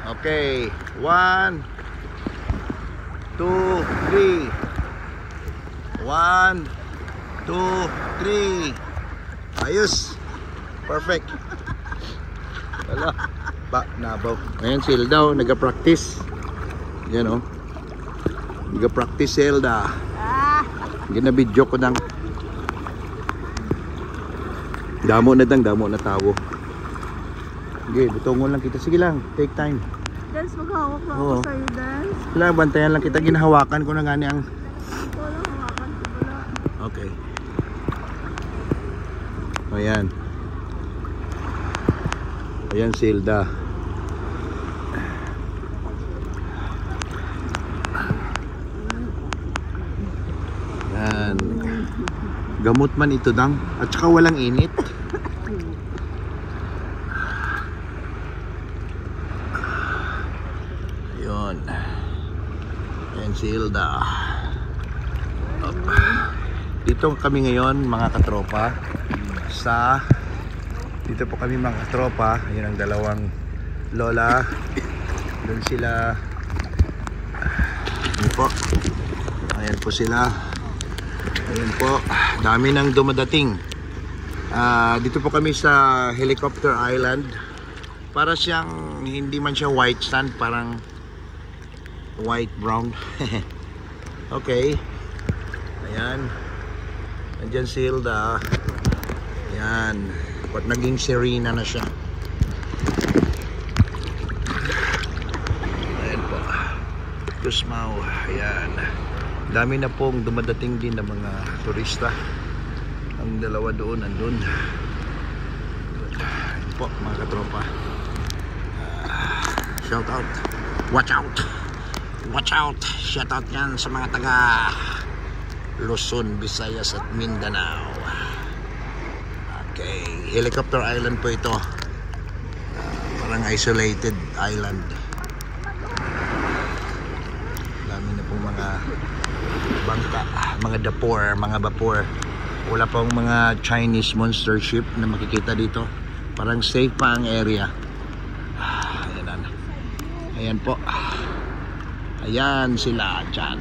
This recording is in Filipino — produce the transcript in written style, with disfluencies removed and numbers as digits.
Okay, 1, 2, 3. 1, 2, 3. Ayos. Perfect. Wala. Nabaw. Ayan si Hilda, nag-practice. Yan o. Nag-practice si Hilda. Ginabidyo ko nang. Damo na tawo. Okay, butongon lang kita. Sige lang, take time. Dance, maghawak lang ako sa'yo, Dance. Wala, bantayan lang kita. Ginahawakan ko na gani ang... Wala, hawakan ko wala. Okay. Ayan. Ayan si Hilda. Ayan. Gamot man ito dang. At saka walang init. Ayun. Ayan si Hilda. Up. Dito kami ngayon mga katropa dito po kami mga katropa. Ayan ang dalawang lola. Doon sila. Ayan po. Ayan po sila. Ayan po. Dami nang dumadating. Dito po kami sa Helicopter Island. Para siyang hindi man siya white sand, parang white brown. Okay. Ayan. Andyan si Hilda. Ayan. At naging Serena na siya. Ayan po. Kusmao. Ayan. Dami na pong dumadating din ng mga turista. Ang dalawa doon, andun. Ayan po mga katropa. Shout out. Watch out. Watch out. Shout out yan sa mga taga Luzon, Visayas at Mindanao. Okay, Helicopter Island po ito. Parang isolated island. Dami na pong mga bangka, mga vapor. Wala pong mga Chinese monster ship na makikita dito. Parang safe pa ang area. Ayan po. Ayan sila dyan.